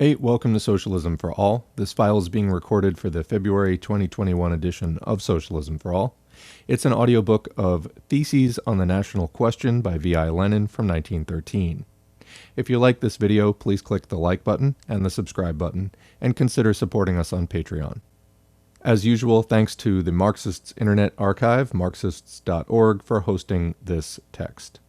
Hey, welcome to Socialism for All. This file is being recorded for the February 2021 edition of Socialism for All. It's an audiobook of Theses on the National Question by V.I. Lenin from 1913. If you like this video, please click the like button and the subscribe button, and consider supporting us on Patreon. As usual, thanks to the Marxists Internet Archive, marxists.org, for hosting this text.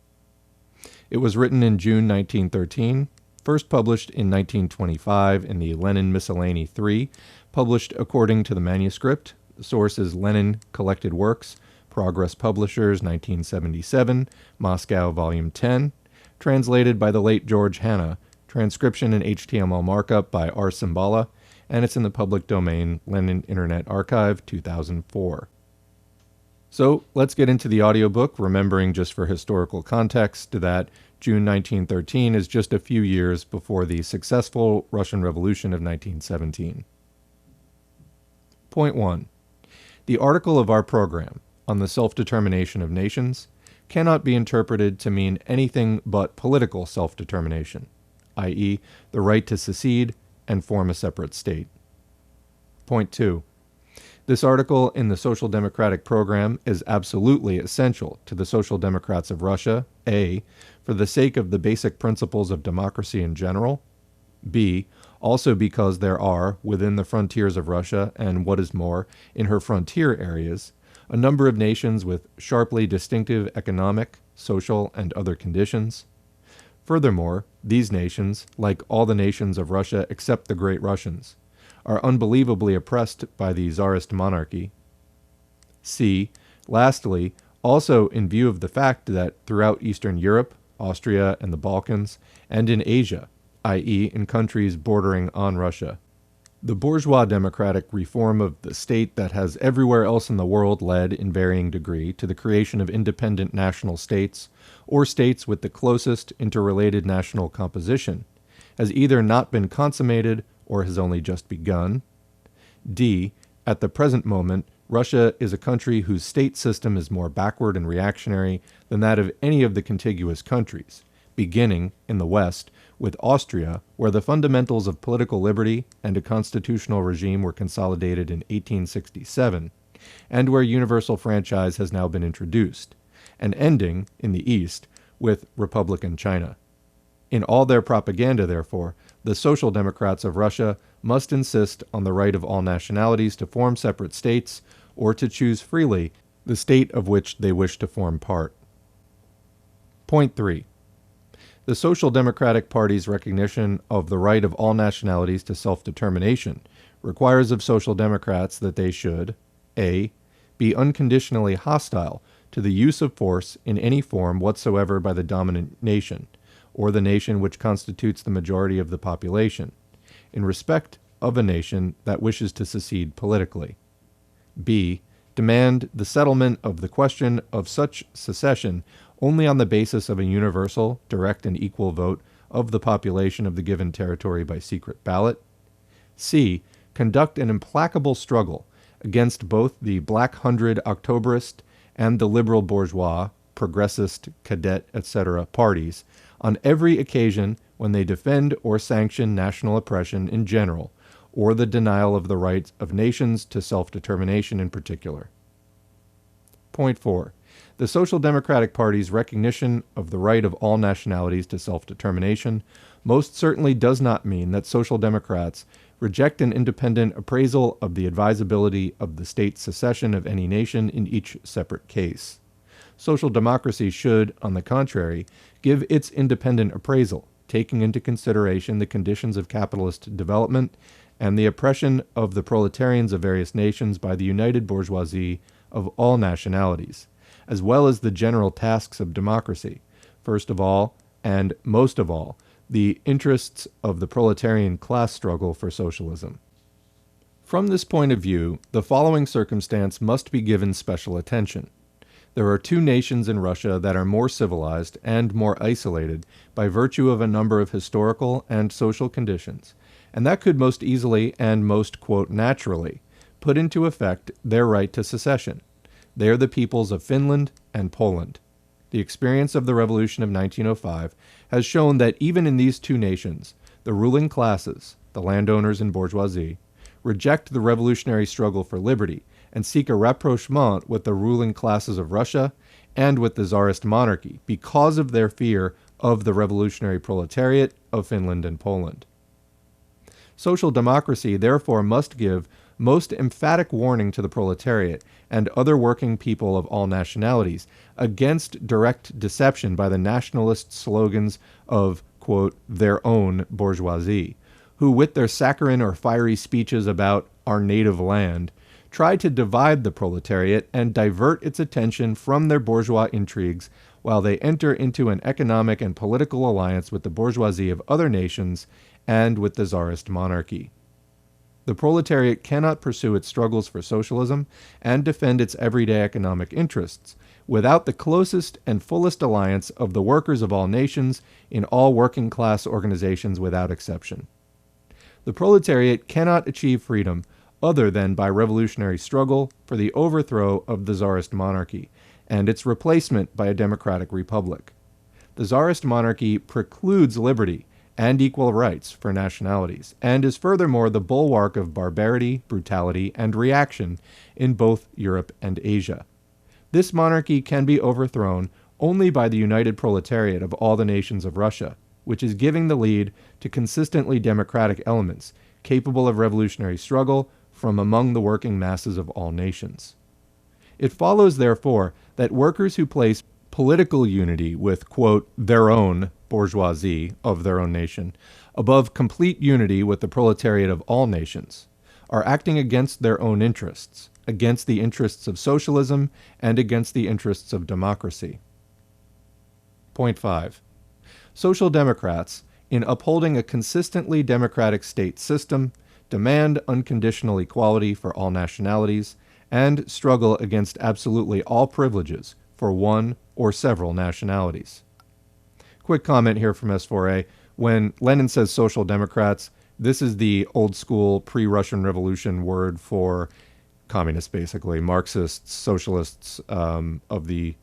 It was written in June 1913, first published in 1925 in the Lenin Miscellany 3, published according to the manuscript. The source is Lenin Collected Works, Progress Publishers, 1977, Moscow, Volume 10, translated by the late George Hanna, transcription and HTML markup by R. Simbala, and it's in the public domain, Lenin Internet Archive, 2004. So let's get into the audiobook, remembering just for historical context that June 1913 is just a few years before the successful Russian Revolution of 1917. Point 1. The article of our program on the self-determination of nations cannot be interpreted to mean anything but political self-determination, i.e., the right to secede and form a separate state. Point 2. This article in the Social Democratic program is absolutely essential to the Social Democrats of Russia, A, for the sake of the basic principles of democracy in general, B, also because there are, within the frontiers of Russia and, what is more, in her frontier areas, a number of nations with sharply distinctive economic, social, and other conditions. Furthermore, these nations, like all the nations of Russia except the Great Russians, are unbelievably oppressed by the Tsarist monarchy. C. Lastly, also in view of the fact that throughout Eastern Europe, Austria and the Balkans, and in Asia, i.e. in countries bordering on Russia, the bourgeois democratic reform of the state that has everywhere else in the world led, in varying degree, to the creation of independent national states, or states with the closest interrelated national composition, has either not been consummated or has only just begun. D. At the present moment, Russia is a country whose state system is more backward and reactionary than that of any of the contiguous countries, beginning, in the West, with Austria, where the fundamentals of political liberty and a constitutional regime were consolidated in 1867, and where universal franchise has now been introduced, and ending, in the East, with Republican China. In all their propaganda, therefore, the Social Democrats of Russia must insist on the right of all nationalities to form separate states or to choose freely the state of which they wish to form part. Point 3. The Social Democratic Party's recognition of the right of all nationalities to self-determination requires of Social Democrats that they should, A. be unconditionally hostile to the use of force in any form whatsoever by the dominant nation, or the nation which constitutes the majority of the population, in respect of a nation that wishes to secede politically. B. Demand the settlement of the question of such secession only on the basis of a universal, direct, and equal vote of the population of the given territory by secret ballot. C. Conduct an implacable struggle against both the Black Hundred Octoberist and the liberal bourgeois, progressist, cadet, etc. parties on every occasion when they defend or sanction national oppression in general, or the denial of the rights of nations to self-determination in particular. Point 4. The Social Democratic Party's recognition of the right of all nationalities to self-determination most certainly does not mean that Social Democrats reject an independent appraisal of the advisability of the state secession of any nation in each separate case. Social democracy should, on the contrary, give its independent appraisal, taking into consideration the conditions of capitalist development and the oppression of the proletarians of various nations by the united bourgeoisie of all nationalities, as well as the general tasks of democracy, first of all, and most of all, the interests of the proletarian class struggle for socialism. From this point of view, the following circumstance must be given special attention. There are two nations in Russia that are more civilized and more isolated by virtue of a number of historical and social conditions, and that could most easily and most, quote, naturally put into effect their right to secession. They are the peoples of Finland and Poland. The experience of the Revolution of 1905 has shown that even in these two nations, The ruling classes, the landowners and bourgeoisie, reject the revolutionary struggle for liberty and seek a rapprochement with the ruling classes of Russia and with the Tsarist monarchy because of their fear of the revolutionary proletariat of Finland and Poland. Social democracy therefore must give most emphatic warning to the proletariat and other working people of all nationalities against direct deception by the nationalist slogans of, quote, their own bourgeoisie, who with their saccharine or fiery speeches about our native land try to divide the proletariat and divert its attention from their bourgeois intrigues while they enter into an economic and political alliance with the bourgeoisie of other nations and with the Tsarist monarchy. The proletariat cannot pursue its struggles for socialism and defend its everyday economic interests without the closest and fullest alliance of the workers of all nations in all working class organizations without exception. The proletariat cannot achieve freedom other than by revolutionary struggle for the overthrow of the Tsarist monarchy and its replacement by a democratic republic. The Tsarist monarchy precludes liberty and equal rights for nationalities, and is furthermore the bulwark of barbarity, brutality, and reaction in both Europe and Asia. This monarchy can be overthrown only by the united proletariat of all the nations of Russia, which is giving the lead to consistently democratic elements capable of revolutionary struggle from among the working masses of all nations. It follows, therefore, that workers who place political unity with, quote, their own bourgeoisie of their own nation above complete unity with the proletariat of all nations are acting against their own interests, against the interests of socialism, and against the interests of democracy. Point 5. Social democrats, in upholding a consistently democratic state system, demand unconditional equality for all nationalities, and struggle against absolutely all privileges for one or several nationalities. Quick comment here from S4A. When Lenin says social democrats, this is the old school pre-Russian Revolution word for communists, basically, Marxists, socialists of the,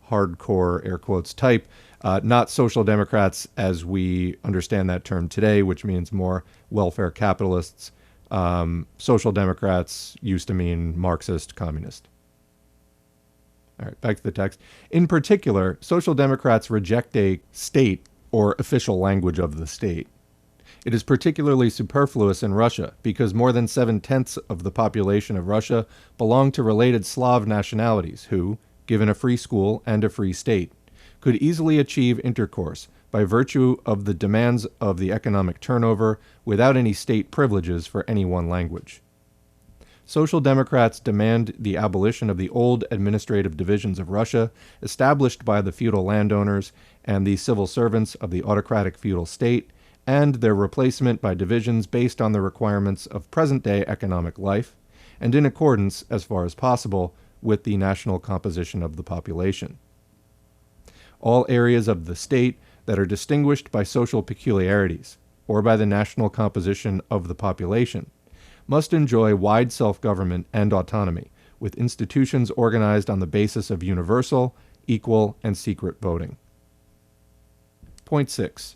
hardcore air quotes type, not social democrats as we understand that term today, which means more welfare capitalists. Social democrats used to mean Marxist, communist. All right, back to the text. In particular, social democrats reject a state or official language of the state. It is particularly superfluous in Russia because more than 7/10 of the population of Russia belong to related Slav nationalities who, given a free school and a free state, could easily achieve intercourse by virtue of the demands of the economic turnover without any state privileges for any one language. Social democrats demand the abolition of the old administrative divisions of Russia established by the feudal landowners and the civil servants of the autocratic feudal state, and their replacement by divisions based on the requirements of present-day economic life, and in accordance, as far as possible, with the national composition of the population. All areas of the state that are distinguished by social peculiarities, or by the national composition of the population, must enjoy wide self-government and autonomy, with institutions organized on the basis of universal, equal, and secret voting. Point 6.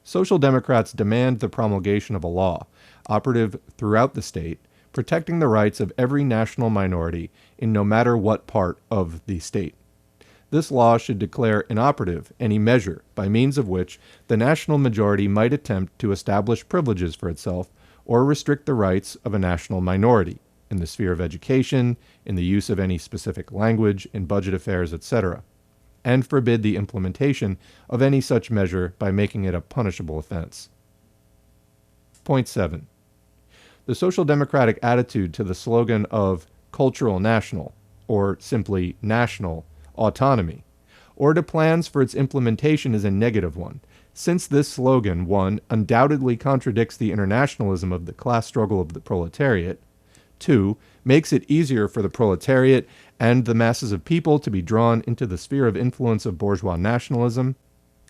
Social democrats demand the promulgation of a law, operative throughout the state, protecting the rights of every national minority in no matter what part of the state. This law should declare inoperative any measure by means of which the national majority might attempt to establish privileges for itself or restrict the rights of a national minority in the sphere of education, in the use of any specific language, in budget affairs, etc., and forbid the implementation of any such measure by making it a punishable offense. Point 7. The social democratic attitude to the slogan of cultural national, or simply national, autonomy, or to plans for its implementation is a negative one, since this slogan, 1, undoubtedly contradicts the internationalism of the class struggle of the proletariat, 2, makes it easier for the proletariat and the masses of people to be drawn into the sphere of influence of bourgeois nationalism,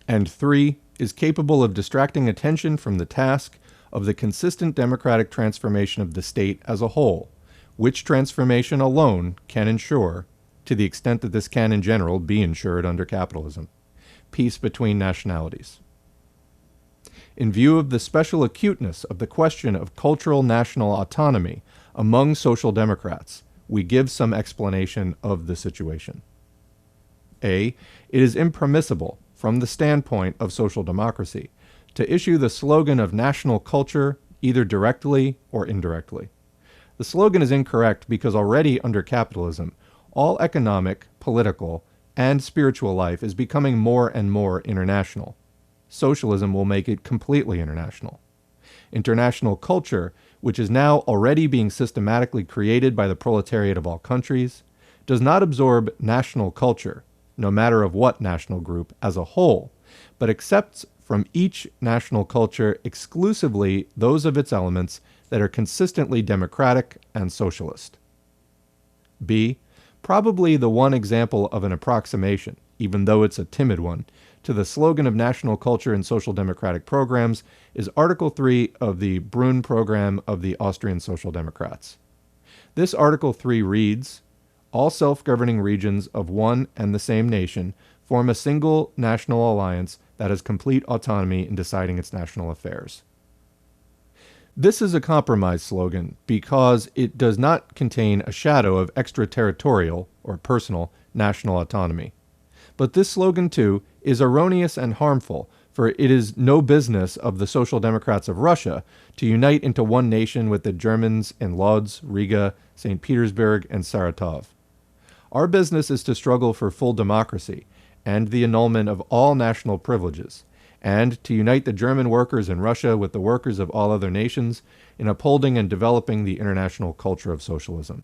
and 3, is capable of distracting attention from the task of the consistent democratic transformation of the state as a whole, which transformation alone can ensure, to the extent that this can in general be ensured under capitalism, peace between nationalities. In view of the special acuteness of the question of cultural national autonomy among social democrats, we give some explanation of the situation. A. It is impermissible, from the standpoint of social democracy, to issue the slogan of national culture either directly or indirectly. The slogan is incorrect because already under capitalism, all economic, political, and spiritual life is becoming more and more international. Socialism will make it completely international. International culture, which is now already being systematically created by the proletariat of all countries, does not absorb national culture, no matter of what national group, as a whole, but accepts from each national culture exclusively those of its elements that are consistently democratic and socialist. B. Probably the one example of an approximation, even though it's a timid one, to the slogan of national culture in social democratic programs is Article 3 of the Brunn program of the Austrian Social Democrats. This Article 3 reads, "All self-governing regions of one and the same nation form a single national alliance that has complete autonomy in deciding its national affairs." This is a compromise slogan because it does not contain a shadow of extraterritorial or personal national autonomy. But this slogan, too, is erroneous and harmful, for it is no business of the Social Democrats of Russia to unite into one nation with the Germans in Lodz, Riga, St. Petersburg, and Saratov. Our business is to struggle for full democracy and the annulment of all national privileges, and to unite the German workers in Russia with the workers of all other nations in upholding and developing the international culture of socialism.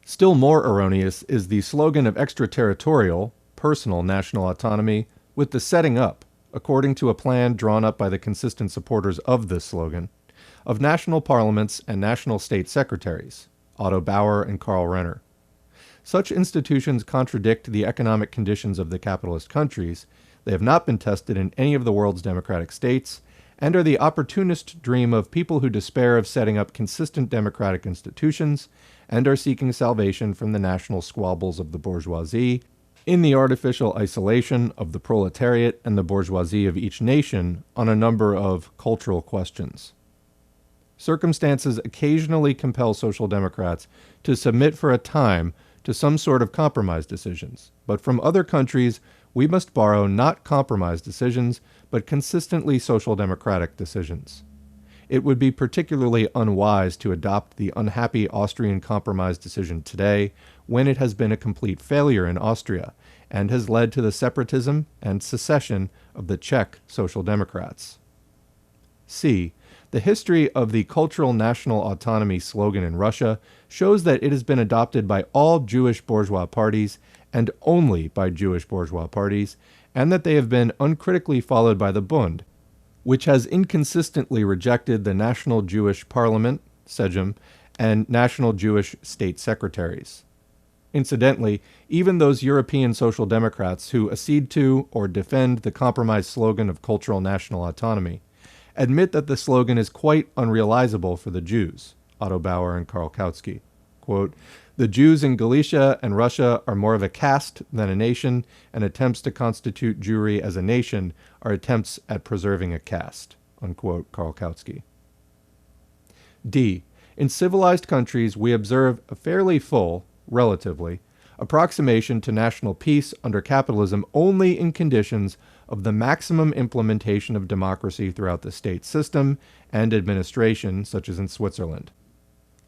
Still more erroneous is the slogan of extraterritorial, personal national autonomy with the setting up, according to a plan drawn up by the consistent supporters of this slogan, of national parliaments and national state secretaries, Otto Bauer and Karl Renner. Such institutions contradict the economic conditions of the capitalist countries, they have not been tested in any of the world's democratic states, and are the opportunist dream of people who despair of setting up consistent democratic institutions and are seeking salvation from the national squabbles of the bourgeoisie in the artificial isolation of the proletariat and the bourgeoisie of each nation on a number of cultural questions. Circumstances occasionally compel social democrats to submit for a time to some sort of compromise decisions, but from other countries we must borrow not compromise decisions, but consistently social democratic decisions. It would be particularly unwise to adopt the unhappy Austrian compromise decision today, when it has been a complete failure in Austria and has led to the separatism and secession of the Czech Social Democrats. C. The history of the cultural national autonomy slogan in Russia shows that it has been adopted by all Jewish bourgeois parties and only by Jewish bourgeois parties, and that they have been uncritically followed by the Bund, which has inconsistently rejected the National Jewish Parliament, Sejm, and National Jewish State Secretaries. Incidentally, even those European social democrats who accede to or defend the compromise slogan of cultural national autonomy admit that the slogan is quite unrealizable for the Jews, Otto Bauer and Karl Kautsky. Quote, "The Jews in Galicia and Russia are more of a caste than a nation, and attempts to constitute Jewry as a nation are attempts at preserving a caste," unquote, Karl Kautsky. D. In civilized countries, we observe a fairly full, relatively, approximation to national peace under capitalism only in conditions of the maximum implementation of democracy throughout the state system and administration, such as in Switzerland.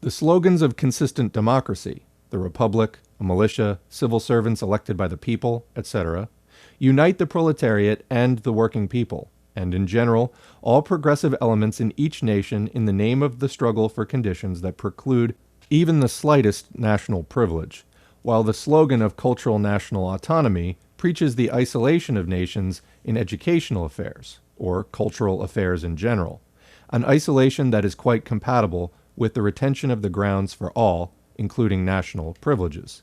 The slogans of consistent democracy, the republic, a militia, civil servants elected by the people, etc., unite the proletariat and the working people, and in general, all progressive elements in each nation in the name of the struggle for conditions that preclude even the slightest national privilege, while the slogan of cultural national autonomy preaches the isolation of nations in educational affairs, or cultural affairs in general, an isolation that is quite compatible with the retention of the grounds for all, including national privileges.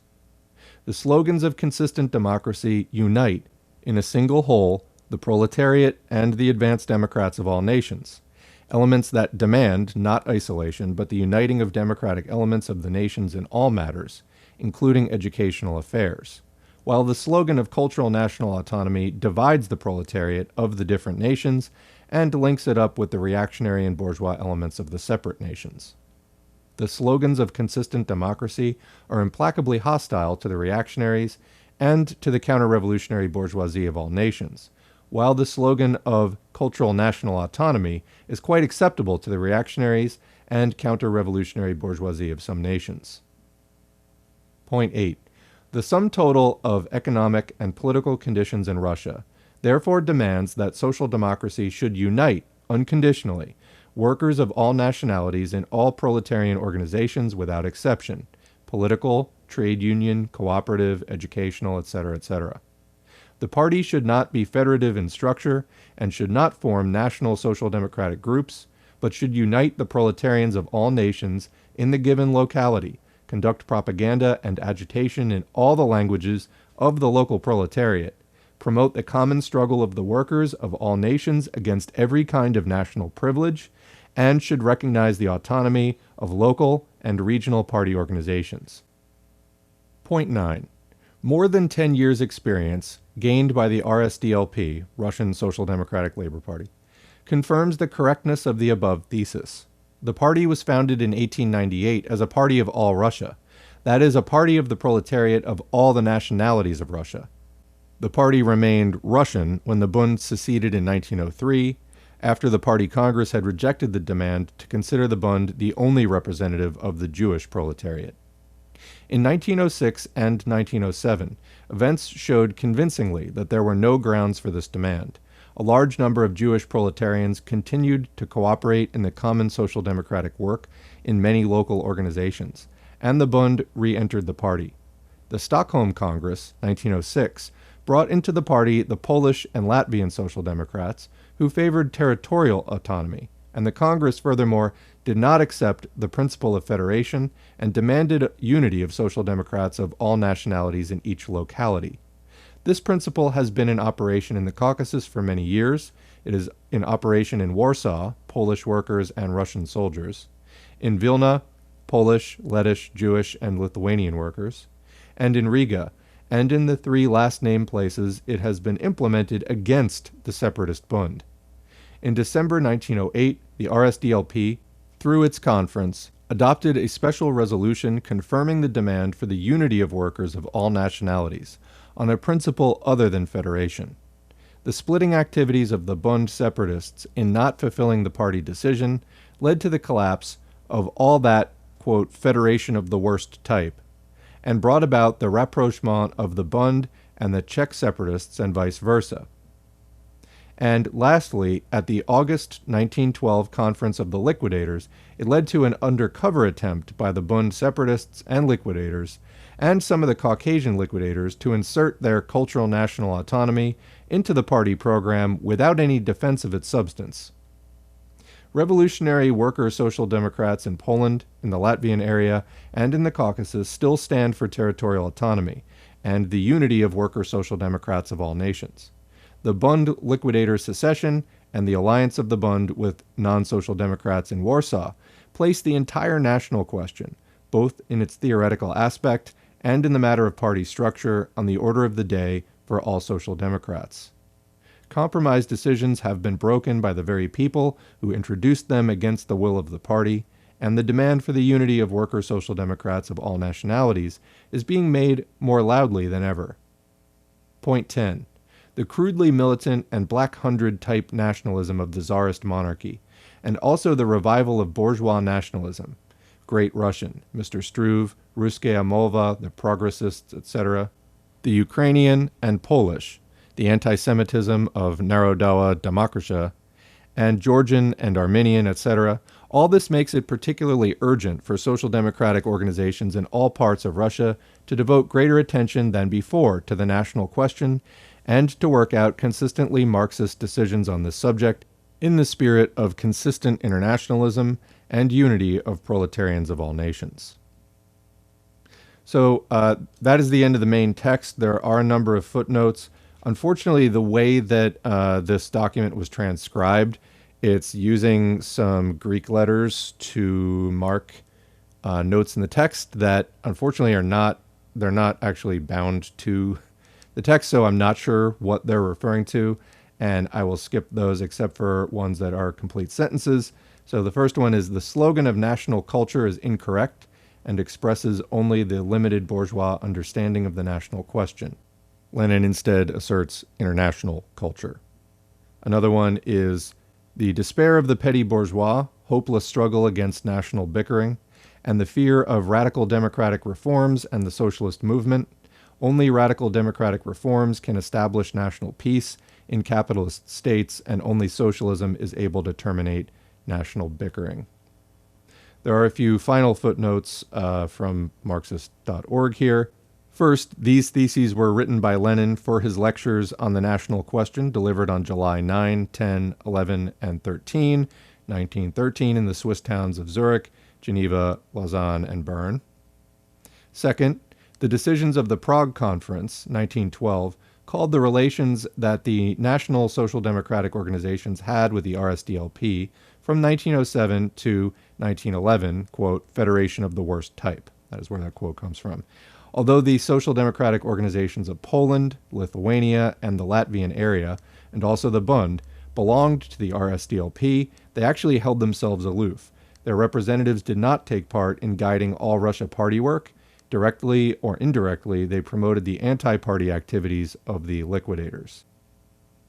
The slogans of consistent democracy unite, in a single whole, the proletariat and the advanced democrats of all nations, elements that demand not isolation, but the uniting of democratic elements of the nations in all matters, including educational affairs, while the slogan of cultural national autonomy divides the proletariat of the different nations and links it up with the reactionary and bourgeois elements of the separate nations. The slogans of consistent democracy are implacably hostile to the reactionaries and to the counter-revolutionary bourgeoisie of all nations, while the slogan of cultural national autonomy is quite acceptable to the reactionaries and counter-revolutionary bourgeoisie of some nations. Point 8. The sum total of economic and political conditions in Russia therefore demands that social democracy should unite, unconditionally, workers of all nationalities in all proletarian organizations without exception, political, trade union, cooperative, educational, etc., etc. The party should not be federative in structure and should not form national social democratic groups, but should unite the proletarians of all nations in the given locality, conduct propaganda and agitation in all the languages of the local proletariat, promote the common struggle of the workers of all nations against every kind of national privilege, and should recognize the autonomy of local and regional party organizations. Point 9. More than 10 years' experience gained by the RSDLP, Russian Social Democratic Labor Party, confirms the correctness of the above thesis. The party was founded in 1898 as a party of all Russia, that is, a party of the proletariat of all the nationalities of Russia. The party remained Russian when the Bund seceded in 1903, after the party Congress had rejected the demand to consider the Bund the only representative of the Jewish proletariat. In 1906 and 1907, events showed convincingly that there were no grounds for this demand. A large number of Jewish proletarians continued to cooperate in the common social democratic work in many local organizations, and the Bund re-entered the party. The Stockholm Congress, 1906, brought into the party the Polish and Latvian Social Democrats, who favored territorial autonomy, and the Congress, furthermore, did not accept the principle of federation and demanded unity of Social Democrats of all nationalities in each locality. This principle has been in operation in the Caucasus for many years. It is in operation in Warsaw, Polish workers and Russian soldiers, in Vilna, Polish, Lettish, Jewish, and Lithuanian workers, and in Riga, and in the three last named places it has been implemented against the separatist Bund. In December 1908, the RSDLP, through its conference, adopted a special resolution confirming the demand for the unity of workers of all nationalities, on a principle other than federation. The splitting activities of the Bund separatists in not fulfilling the party decision led to the collapse of all that, quote, federation of the worst type, and brought about the rapprochement of the Bund and the Czech separatists and vice versa. And lastly, at the August 1912 Conference of the Liquidators, it led to an undercover attempt by the Bund separatists and liquidators, and some of the Caucasian liquidators, to insert their cultural national autonomy into the party program without any defense of its substance. Revolutionary worker social democrats in Poland, in the Latvian area, and in the Caucasus still stand for territorial autonomy and the unity of worker social democrats of all nations. The Bund liquidator secession and the alliance of the Bund with non-social democrats in Warsaw place the entire national question, both in its theoretical aspect and in the matter of party structure, on the order of the day for all social democrats. Compromise decisions have been broken by the very people who introduced them against the will of the party, and the demand for the unity of worker social democrats of all nationalities is being made more loudly than ever. Point 10. The crudely militant and Black Hundred type nationalism of the Tsarist monarchy, and also the revival of bourgeois nationalism, Great Russian, Mr. Struve, Ruskaya Mova, the Progressists, etc., the Ukrainian and Polish, the anti-Semitism of Narodowa Demokracja, and Georgian and Armenian, etc., all this makes it particularly urgent for social democratic organizations in all parts of Russia to devote greater attention than before to the national question and to work out consistently Marxist decisions on this subject in the spirit of consistent internationalism and unity of proletarians of all nations. So that is the end of the main text. There are a number of footnotes. Unfortunately, the way that this document was transcribed, it's using some Greek letters to mark notes in the text that unfortunately they're not actually bound to the text, so I'm not sure what they're referring to. and I will skip those except for ones that are complete sentences. So the first one is, the slogan of national culture is incorrect and expresses only the limited bourgeois understanding of the national question. Lenin instead asserts international culture. Another one is, the despair of the petty bourgeois, hopeless struggle against national bickering, and the fear of radical democratic reforms and the socialist movement. Only radical democratic reforms can establish national peace in capitalist states, and only socialism is able to terminate national bickering. There are a few final footnotes from Marxist.org here. First, these theses were written by Lenin for his lectures on the national question delivered on July 9, 10, 11, and 13, 1913 in the Swiss towns of Zurich, Geneva, Lausanne, and Bern. Second, the decisions of the Prague Conference, 1912, called the relations that the National Social Democratic organizations had with the RSDLP from 1907 to 1911, quote, federation of the worst type. That is where that quote comes from. Although the social democratic organizations of Poland, Lithuania, and the Latvian area, and also the Bund, belonged to the RSDLP, they actually held themselves aloof. Their representatives did not take part in guiding all Russia party work. Directly or indirectly, they promoted the anti-party activities of the liquidators.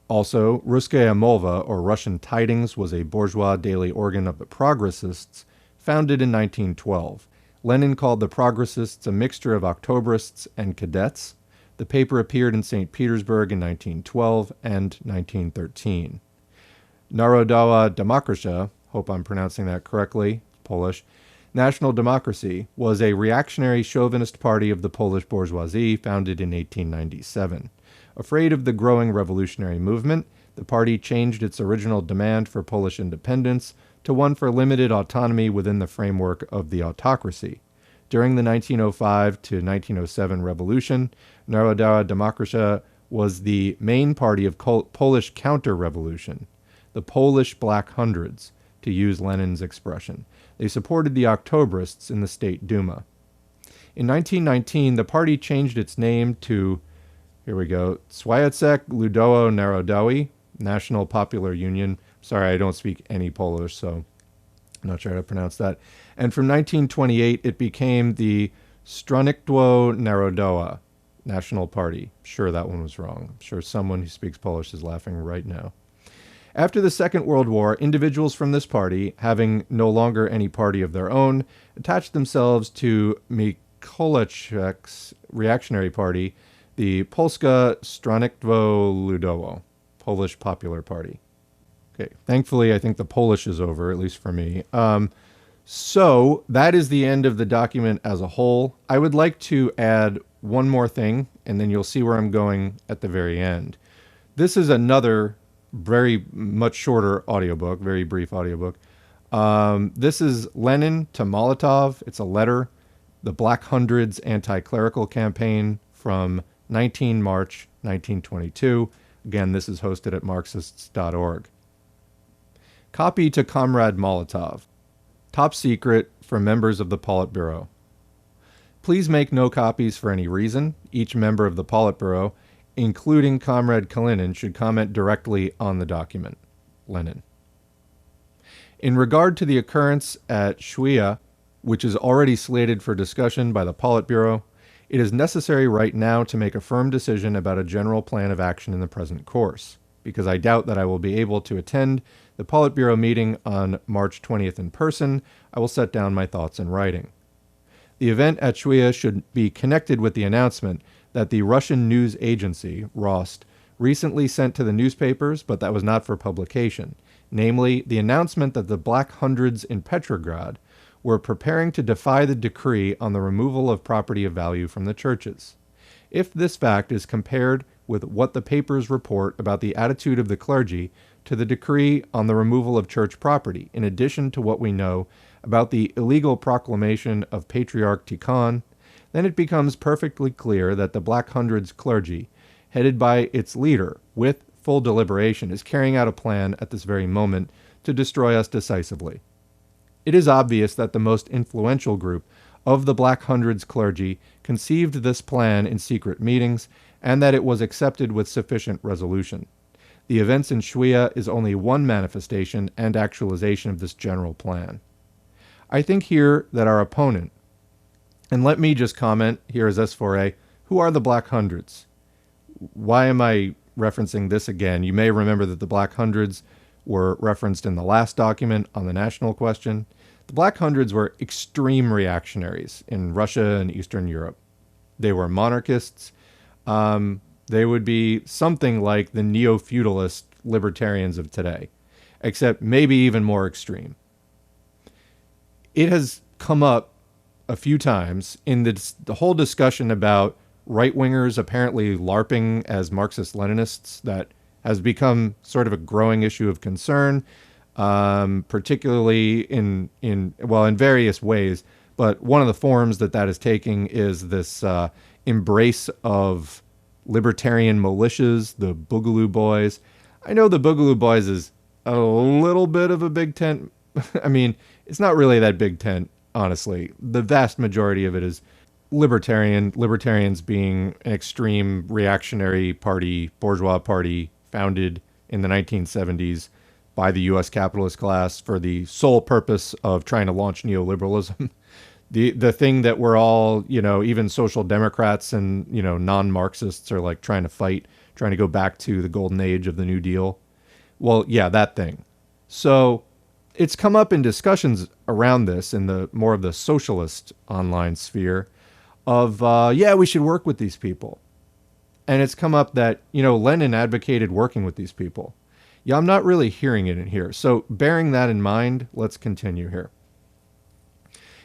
Also, Russkaya Molva, or Russian Tidings, was a bourgeois daily organ of the Progressists, founded in 1912. Lenin called the Progressists a mixture of Octobrists and cadets. The paper appeared in St. Petersburg in 1912 and 1913. Narodowa Demokracja, hope I'm pronouncing that correctly, Polish, National Democracy, was a reactionary chauvinist party of the Polish bourgeoisie founded in 1897. Afraid of the growing revolutionary movement, the party changed its original demand for Polish independence to one for limited autonomy within the framework of the autocracy. During the 1905 to 1907 revolution, Narodowa Demokracja was the main party of Polish counter-revolution, the Polish Black Hundreds, to use Lenin's expression. They supported the Octobrists in the State Duma. In 1919, the party changed its name to, here we go, Związek Ludowo Narodowy, National Popular Union. Sorry, I don't speak any Polish, so I'm not sure how to pronounce that. And from 1928, it became the Stronnictwo Narodowe, National Party. Sure, that one was wrong. I'm sure someone who speaks Polish is laughing right now. After the Second World War, individuals from this party, having no longer any party of their own, attached themselves to Mikołajczyk's reactionary party, the Polska Stronnictwo Ludowe, Polish Popular Party. Okay, thankfully, I think the Polish is over, at least for me. So that is the end of the document as a whole. I would like to add one more thing, and then you'll see where I'm going at the very end. This is another very much shorter audiobook, very brief audiobook. This is Lenin to Molotov. It's a letter, the Black Hundreds anti-clerical campaign from 19 March 1922. Again, this is hosted at Marxists.org. Copy to Comrade Molotov. Top secret for members of the Politburo. Please make no copies for any reason. Each member of the Politburo, including Comrade Kalinin, should comment directly on the document. Lenin. In regard to the occurrence at Shwia, which is already slated for discussion by the Politburo, it is necessary right now to make a firm decision about a general plan of action in the present course. Because I doubt that I will be able to attend the Politburo meeting on March 20th in person, I will set down my thoughts in writing. The event at Shwia should be connected with the announcement that the Russian news agency, Rost, recently sent to the newspapers, but that was not for publication, namely the announcement that the Black Hundreds in Petrograd were preparing to defy the decree on the removal of property of value from the churches. If this fact is compared with what the papers report about the attitude of the clergy to the decree on the removal of church property, in addition to what we know about the illegal proclamation of Patriarch Tikhon, then it becomes perfectly clear that the Black Hundreds clergy, headed by its leader, with full deliberation, is carrying out a plan at this very moment to destroy us decisively. It is obvious that the most influential group of the Black Hundreds clergy conceived this plan in secret meetings, and that it was accepted with sufficient resolution. The events in Shuya is only one manifestation and actualization of this general plan. I think here that our opponent, and let me just comment here as S4A, who are the Black Hundreds? Why am I referencing this again? You may remember that the Black Hundreds were referenced in the last document on the national question. The Black Hundreds were extreme reactionaries in Russia and Eastern Europe. They were monarchists. They would be something like the neo-feudalist libertarians of today, except maybe even more extreme. It has come up a few times in the whole discussion about right-wingers apparently LARPing as Marxist-Leninists that has become sort of a growing issue of concern, particularly in various ways. But one of the forms that is taking is this embrace of libertarian militias, the Boogaloo Boys. I know the Boogaloo Boys is a little bit of a big tent. I mean, it's not really that big tent, honestly. The vast majority of it is libertarians being an extreme reactionary party, bourgeois party, founded in the 1970s by the U.S. capitalist class for the sole purpose of trying to launch neoliberalism. The thing that we're all, even social democrats and, non-Marxists are like trying to go back to the golden age of the New Deal. Well, yeah, that thing. So it's come up in discussions around this in the more of the socialist online sphere of, we should work with these people. And it's come up that, Lenin advocated working with these people. Yeah, I'm not really hearing it in here. So bearing that in mind, let's continue here.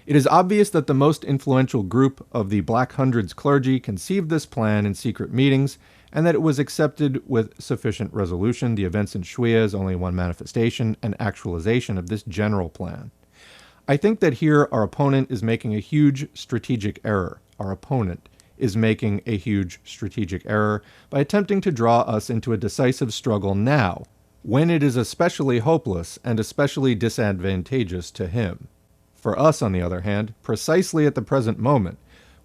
It is obvious that the most influential group of the Black Hundreds clergy conceived this plan in secret meetings, and that it was accepted with sufficient resolution. The events in Shuya is only one manifestation and actualization of this general plan. I think that here our opponent is making a huge strategic error. Our opponent is making a huge strategic error by attempting to draw us into a decisive struggle now, when it is especially hopeless and especially disadvantageous to him. For us, on the other hand, precisely at the present moment,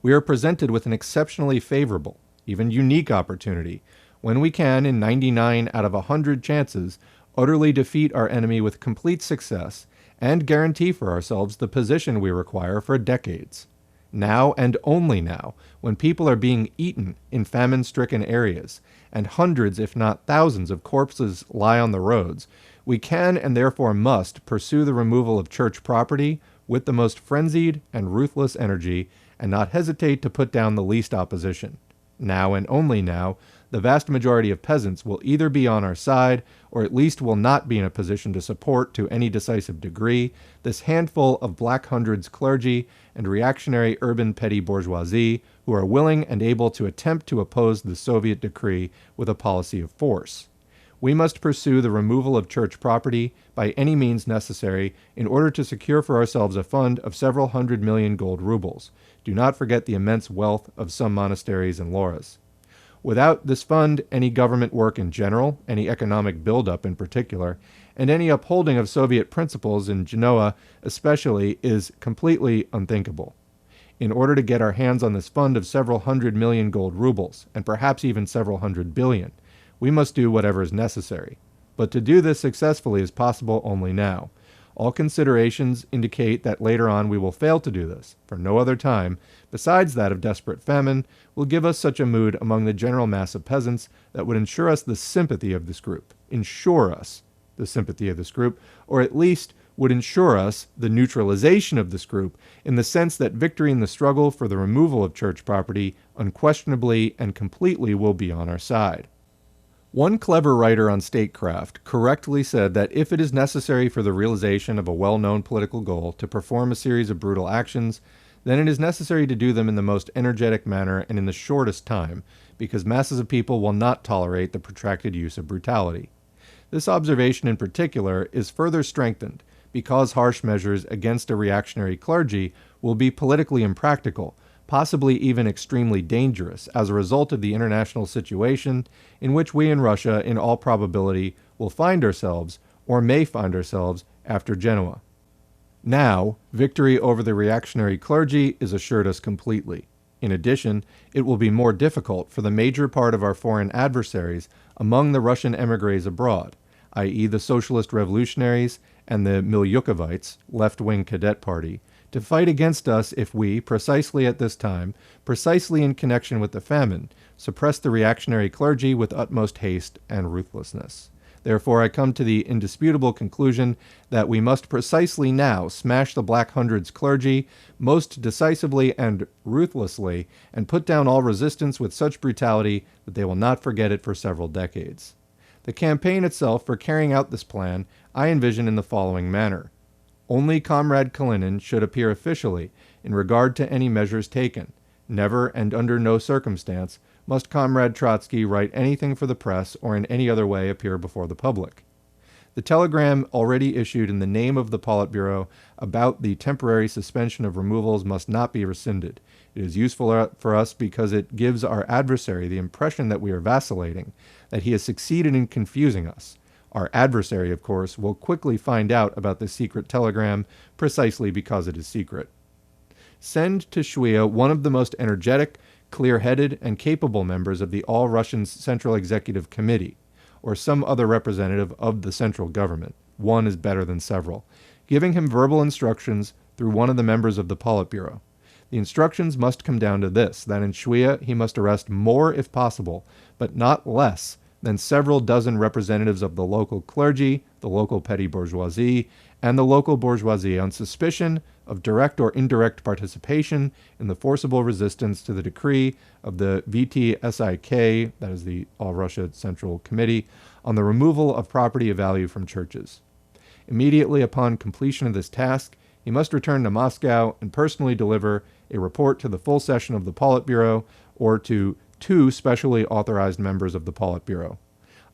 we are presented with an exceptionally favorable, even unique opportunity, when we can, in 99 out of 100 chances, utterly defeat our enemy with complete success and guarantee for ourselves the position we require for decades. Now and only now, when people are being eaten in famine-stricken areas, and hundreds, if not thousands, of corpses lie on the roads, we can and therefore must pursue the removal of church property with the most frenzied and ruthless energy, and not hesitate to put down the least opposition. Now and only now, the vast majority of peasants will either be on our side, or at least will not be in a position to support to any decisive degree this handful of Black Hundreds clergy and reactionary urban petty bourgeoisie who are willing and able to attempt to oppose the Soviet decree with a policy of force. We must pursue the removal of church property by any means necessary in order to secure for ourselves a fund of several 100 million gold rubles. Do not forget the immense wealth of some monasteries and loras. Without this fund, any government work in general, any economic buildup in particular, and any upholding of Soviet principles in Genoa especially is completely unthinkable. In order to get our hands on this fund of several 100 million gold rubles, and perhaps even several 100 billion, we must do whatever is necessary. But to do this successfully is possible only now. All considerations indicate that later on we will fail to do this, for no other time, besides that of desperate famine, will give us such a mood among the general mass of peasants that would ensure us the sympathy of this group. Ensure us the sympathy of this group, or at least would ensure us the neutralization of this group in the sense that victory in the struggle for the removal of church property unquestionably and completely will be on our side. One clever writer on statecraft correctly said that if it is necessary for the realization of a well-known political goal to perform a series of brutal actions, then it is necessary to do them in the most energetic manner and in the shortest time, because masses of people will not tolerate the protracted use of brutality. This observation in particular is further strengthened because harsh measures against a reactionary clergy will be politically impractical, possibly even extremely dangerous as a result of the international situation in which we in Russia, in all probability, will find ourselves, or may find ourselves, after Genoa. Now, victory over the reactionary clergy is assured us completely. In addition, it will be more difficult for the major part of our foreign adversaries among the Russian émigrés abroad, i.e. the Socialist Revolutionaries and the Milyukovites, left-wing cadet party, to fight against us if we, precisely at this time, precisely in connection with the famine, suppress the reactionary clergy with utmost haste and ruthlessness. Therefore, I come to the indisputable conclusion that we must precisely now smash the Black Hundred's clergy most decisively and ruthlessly, and put down all resistance with such brutality that they will not forget it for several decades. The campaign itself for carrying out this plan I envision in the following manner. Only Comrade Kalinin should appear officially in regard to any measures taken. Never and under no circumstance must Comrade Trotsky write anything for the press or in any other way appear before the public. The telegram already issued in the name of the Politburo about the temporary suspension of removals must not be rescinded. It is useful for us because it gives our adversary the impression that we are vacillating, that he has succeeded in confusing us. Our adversary, of course, will quickly find out about the secret telegram precisely because it is secret. Send to Shuya one of the most energetic, clear-headed, and capable members of the All-Russian Central Executive Committee, or some other representative of the central government. One is better than several, giving him verbal instructions through one of the members of the Politburo. The instructions must come down to this, that in Shuya he must arrest more if possible, but not less than several dozen representatives of the local clergy, the local petty bourgeoisie, and the local bourgeoisie on suspicion of direct or indirect participation in the forcible resistance to the decree of the VTSIK, that is the All-Russia Central Committee, on the removal of property of value from churches. Immediately upon completion of this task, he must return to Moscow and personally deliver a report to the full session of the Politburo or to two specially authorized members of the Politburo.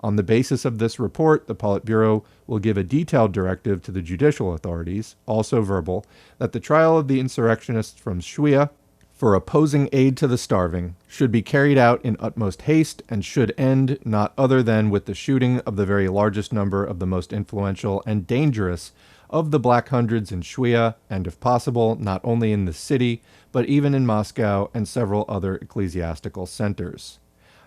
On the basis of this report, the Politburo will give a detailed directive to the judicial authorities, also verbal, that the trial of the insurrectionists from Shuya for opposing aid to the starving should be carried out in utmost haste and should end not other than with the shooting of the very largest number of the most influential and dangerous of the Black Hundreds in Shuya, and if possible, not only in the city, but even in Moscow and several other ecclesiastical centers.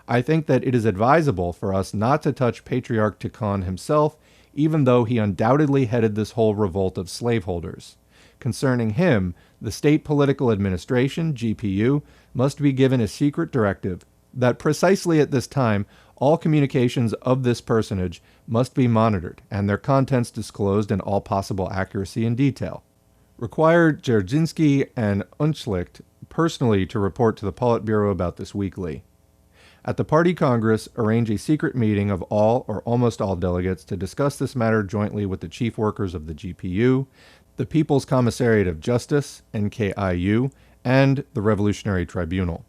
I think that it is advisable for us not to touch Patriarch Tikhon himself, even though he undoubtedly headed this whole revolt of slaveholders. Concerning him, the State Political Administration, GPU, must be given a secret directive that precisely at this time all communications of this personage must be monitored and their contents disclosed in all possible accuracy and detail. Require Dzerzhinsky and Unschlicht personally to report to the Politburo about this weekly. At the Party Congress, arrange a secret meeting of all or almost all delegates to discuss this matter jointly with the chief workers of the GPU, the People's Commissariat of Justice, NKIU, and the Revolutionary Tribunal.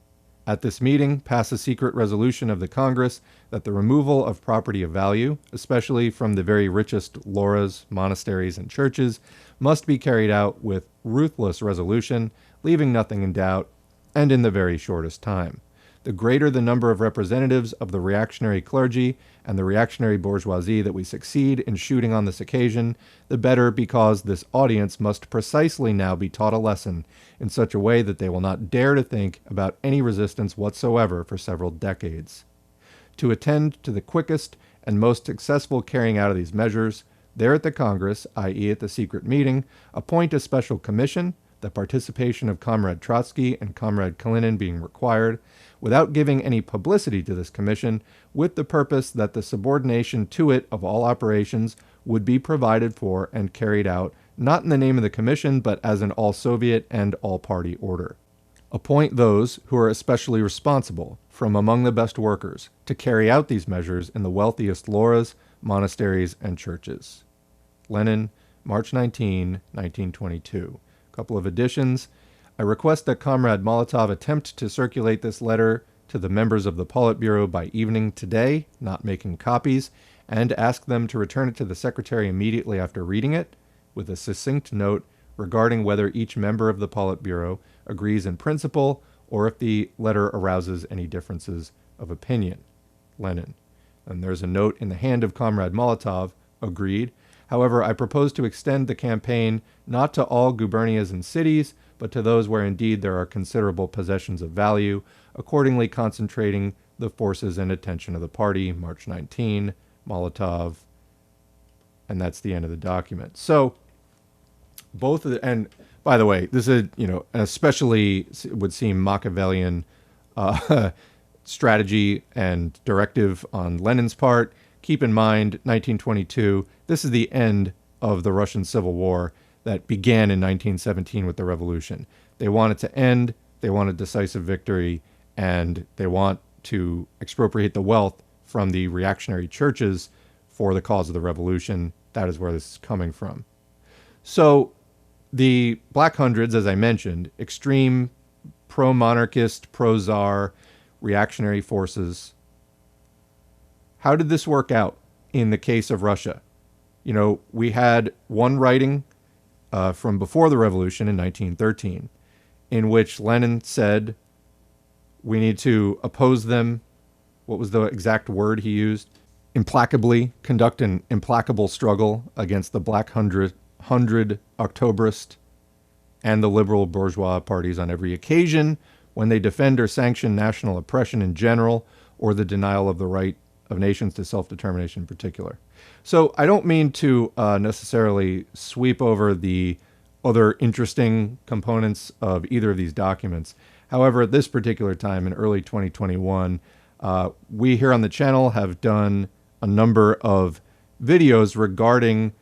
At this meeting, pass a secret resolution of the Congress that the removal of property of value, especially from the very richest loras, monasteries, and churches, must be carried out with ruthless resolution, leaving nothing in doubt, and in the very shortest time. The greater the number of representatives of the reactionary clergy and the reactionary bourgeoisie that we succeed in shooting on this occasion, the better, because this audience must precisely now be taught a lesson in such a way that they will not dare to think about any resistance whatsoever for several decades. To attend to the quickest and most successful carrying out of these measures, there at the Congress, i.e. at the secret meeting, appoint a special commission, the participation of Comrade Trotsky and Comrade Kalinin being required, without giving any publicity to this commission, with the purpose that the subordination to it of all operations would be provided for and carried out, not in the name of the commission, but as an all-Soviet and all-party order. Appoint those who are especially responsible, from among the best workers, to carry out these measures in the wealthiest loras, monasteries, and churches. Lenin, March 19, 1922. Couple of additions. I request that Comrade Molotov attempt to circulate this letter to the members of the Politburo by evening today, not making copies, and ask them to return it to the Secretary immediately after reading it, with a succinct note regarding whether each member of the Politburo agrees in principle or if the letter arouses any differences of opinion. Lenin. And there's a note in the hand of Comrade Molotov, agreed. However, I propose to extend the campaign not to all gubernias and cities, but to those where indeed there are considerable possessions of value, accordingly concentrating the forces and attention of the party. March 19, Molotov, and that's the end of the document. So both of the, and by the way, this is, an especially would seem Machiavellian strategy and directive on Lenin's part. Keep in mind, 1922, this is the end of the Russian Civil War that began in 1917 with the revolution. They want it to end, they want a decisive victory, and they want to expropriate the wealth from the reactionary churches for the cause of the revolution. That is where this is coming from. So the Black Hundreds, as I mentioned, extreme pro-monarchist, pro-czar, reactionary forces. How did this work out in the case of Russia? We had one writing from before the revolution in 1913, in which Lenin said, we need to oppose them. What was the exact word he used? Implacably conduct an implacable struggle against the Black Hundred Octoberist and the liberal bourgeois parties on every occasion when they defend or sanction national oppression in general or the denial of the right of nations to self-determination in particular. So I don't mean to necessarily sweep over the other interesting components of either of these documents. However, at this particular time in early 2021, we here on the channel have done a number of videos regarding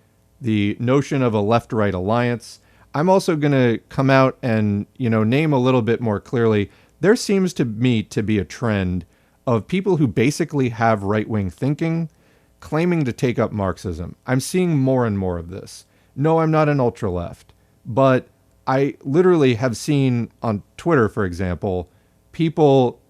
the notion of a left-right alliance. I'm also going to come out and, name a little bit more clearly. There seems to me to be a trend of people who basically have right-wing thinking claiming to take up Marxism. I'm seeing more and more of this. No, I'm not an ultra-left, but I literally have seen on Twitter, for example, people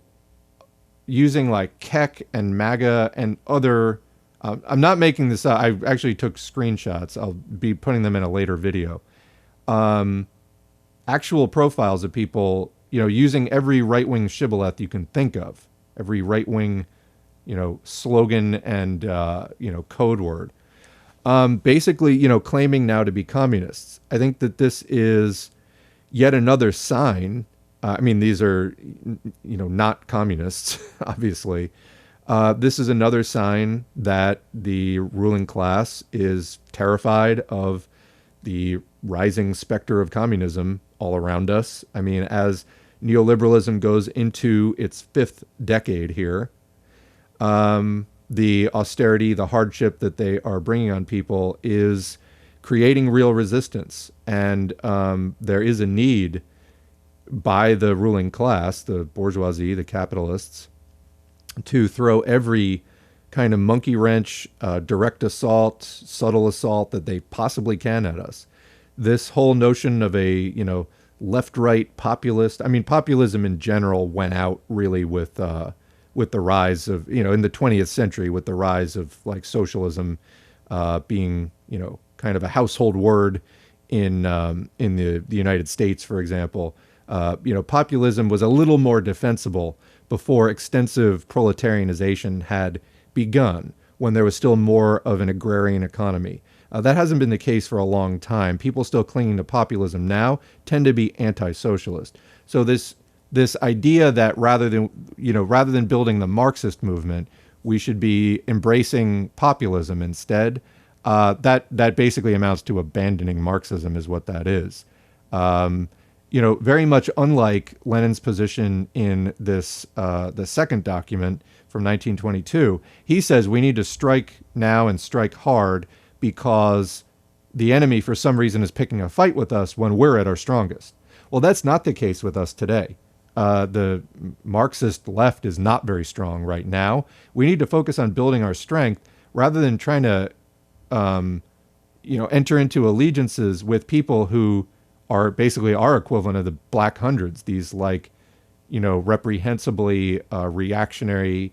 using like Keck and MAGA and other, I'm not making this up. I actually took screenshots. I'll be putting them in a later video. Actual profiles of people, using every right-wing shibboleth you can think of, every right-wing, slogan and, code word. Basically, claiming now to be communists. I think that this is yet another sign. These are, not communists, obviously. This is another sign that the ruling class is terrified of the rising specter of communism all around us. As neoliberalism goes into its fifth decade here, the austerity, the hardship that they are bringing on people is creating real resistance. And there is a need by the ruling class, the bourgeoisie, the capitalists, to throw every kind of monkey wrench, direct assault, subtle assault that they possibly can at us. This whole notion of a, left-right populist, populism in general went out really with the rise of, in the 20th century, with the rise of like socialism being, kind of a household word in the United States, for example. Populism was a little more defensible before extensive proletarianization had begun, when there was still more of an agrarian economy. That hasn't been the case for a long time. People still clinging to populism now tend to be anti-socialist. So this idea that rather than building the Marxist movement, we should be embracing populism instead, that basically amounts to abandoning Marxism, is what that is. Very much unlike Lenin's position in this, the second document from 1922, he says we need to strike now and strike hard because the enemy, for some reason, is picking a fight with us when we're at our strongest. Well, that's not the case with us today. The Marxist left is not very strong right now. We need to focus on building our strength rather than trying to, enter into allegiances with people who are basically our equivalent of the Black Hundreds, these reprehensibly reactionary,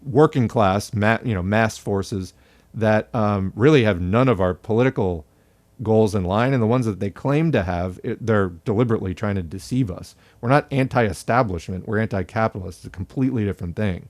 working class, mass forces that really have none of our political goals in line, and the ones that they claim to have, they're deliberately trying to deceive us. We're not anti-establishment, we're anti-capitalist. It's a completely different thing.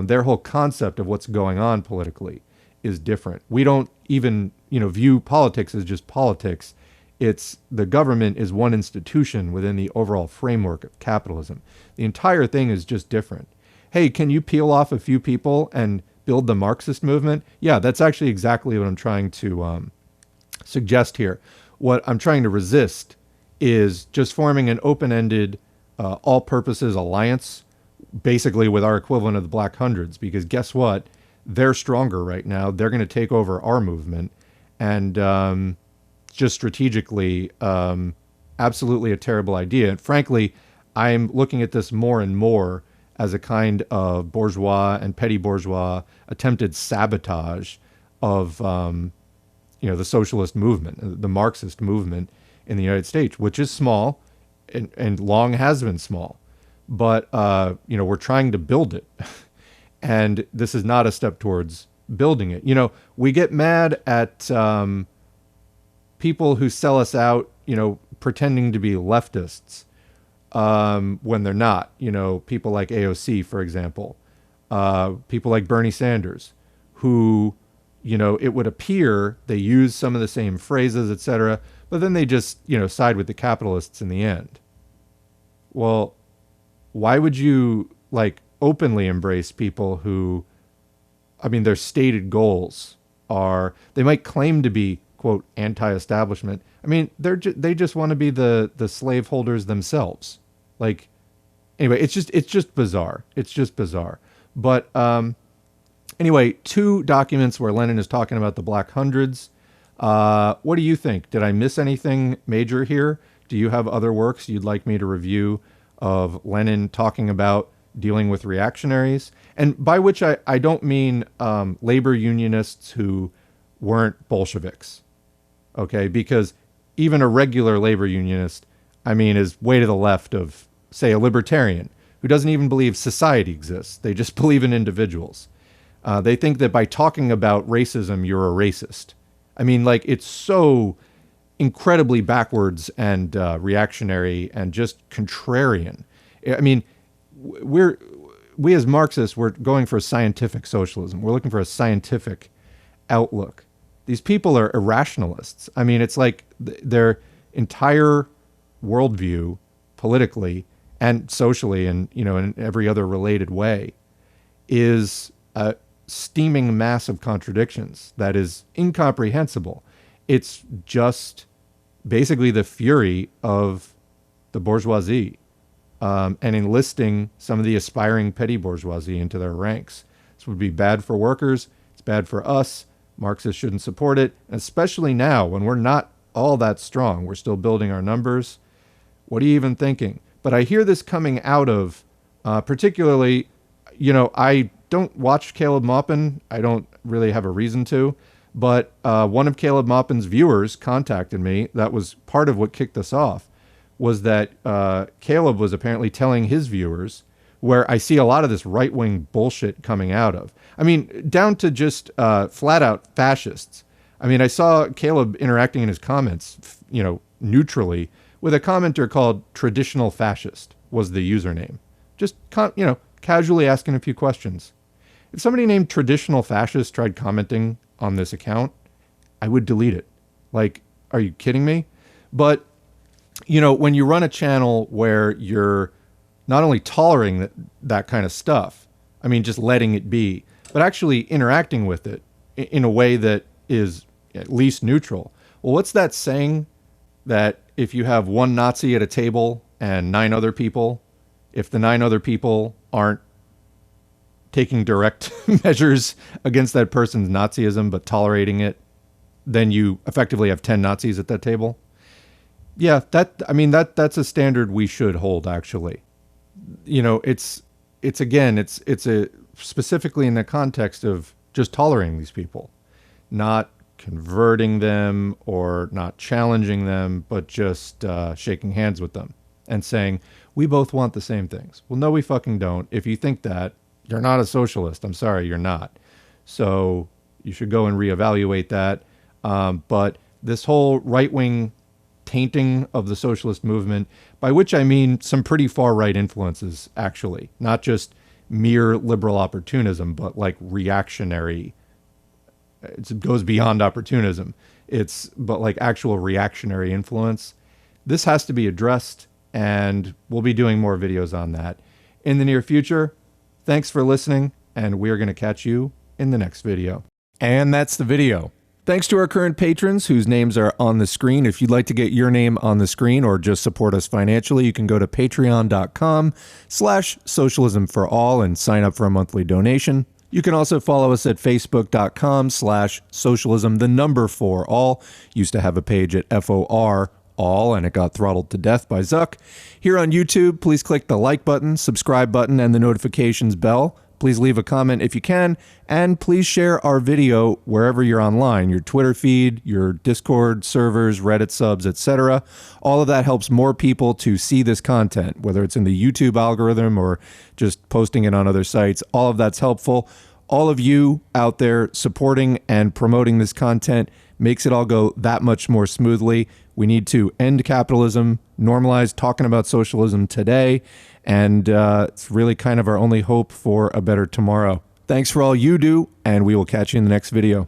Their whole concept of what's going on politically is different. We don't even, view politics as just politics. It's the government is one institution within the overall framework of capitalism. The entire thing is just different. Hey, can you peel off a few people and build the Marxist movement? Yeah, that's actually exactly what I'm trying to suggest here. What I'm trying to resist is just forming an open-ended, all-purposes alliance, basically with our equivalent of the Black Hundreds, because guess what? They're stronger right now. They're going to take over our movement. And just strategically, absolutely a terrible idea. And frankly, I'm looking at this more and more as a kind of bourgeois and petty bourgeois attempted sabotage of, the socialist movement, the Marxist movement in the United States, which is small and long has been small. But, we're trying to build it. And this is not a step towards building it. We get mad at people who sell us out, pretending to be leftists when they're not. People like AOC, for example, people like Bernie Sanders, who, it would appear they use some of the same phrases, etc., but then they just, side with the capitalists in the end. Well, why would you openly embrace people who, their stated goals are, they might claim to be, quote, anti-establishment. They just want to be the slaveholders themselves. Anyway, it's just bizarre. It's just bizarre. But anyway, 2 documents where Lenin is talking about the Black Hundreds. What do you think? Did I miss anything major here? Do you have other works you'd like me to review of Lenin talking about dealing with reactionaries? And by which I don't mean labor unionists who weren't Bolsheviks. Okay, because even a regular labor unionist, is way to the left of, say, a libertarian who doesn't even believe society exists. They just believe in individuals. They think that by talking about racism, you're a racist. It's so incredibly backwards and reactionary and just contrarian. We as Marxists, we're going for scientific socialism. We're looking for a scientific outlook. These people are irrationalists. It's like their entire worldview, politically and socially, and in every other related way, is a steaming mass of contradictions that is incomprehensible. It's just basically the fury of the bourgeoisie, and enlisting some of the aspiring petty bourgeoisie into their ranks. This would be bad for workers. It's bad for us. Marxists shouldn't support it, especially now when we're not all that strong. We're still building our numbers. What are you even thinking? But I hear this coming out of, particularly, I don't watch Caleb Maupin. I don't really have a reason to. But one of Caleb Maupin's viewers contacted me. That was part of what kicked us off, was that Caleb was apparently telling his viewers, where I see a lot of this right-wing bullshit coming out of. Down to just flat-out fascists. I saw Caleb interacting in his comments, neutrally, with a commenter called Traditional Fascist was the username. Just, casually asking a few questions. If somebody named Traditional Fascist tried commenting on this account, I would delete it. Are you kidding me? But, when you run a channel where you're not only tolerating that kind of stuff, just letting it be, but actually interacting with it in a way that is at least neutral. Well, what's that saying that if you have one Nazi at a table and 9 other people, if the 9 other people aren't taking direct measures against that person's Nazism but tolerating it, then you effectively have 10 Nazis at that table? Yeah, that's a standard we should hold, actually. It's specifically in the context of just tolerating these people, not converting them or not challenging them, but just shaking hands with them and saying, we both want the same things. Well, no, we fucking don't. If you think that, you're not a socialist. I'm sorry, you're not. So you should go and reevaluate that. But this whole right-wing tainting of the socialist movement, by which I mean some pretty far-right influences, actually, not just mere liberal opportunism, but reactionary it goes beyond opportunism. But like actual reactionary influence. This has to be addressed, and we'll be doing more videos on that in the near future. Thanks for listening, and we're going to catch you in the next video. And that's the video. Thanks to our current patrons whose names are on the screen. If you'd like to get your name on the screen or just support us financially, you can go to patreon.com/socialismforall and sign up for a monthly donation. You can also follow us at facebook.com/socialism4all. Used to have a page at FOR all, and it got throttled to death by Zuck. Here on YouTube, please click the like button, subscribe button, and the notifications bell. Please leave a comment if you can, and please share our video wherever you're online, your Twitter feed, your Discord servers, Reddit subs, etc. All of that helps more people to see this content, whether it's in the YouTube algorithm or just posting it on other sites. All of that's helpful. All of you out there supporting and promoting this content makes it all go that much more smoothly. We need to end capitalism, normalize talking about socialism today, and it's really kind of our only hope for a better tomorrow. Thanks for all you do, and we will catch you in the next video.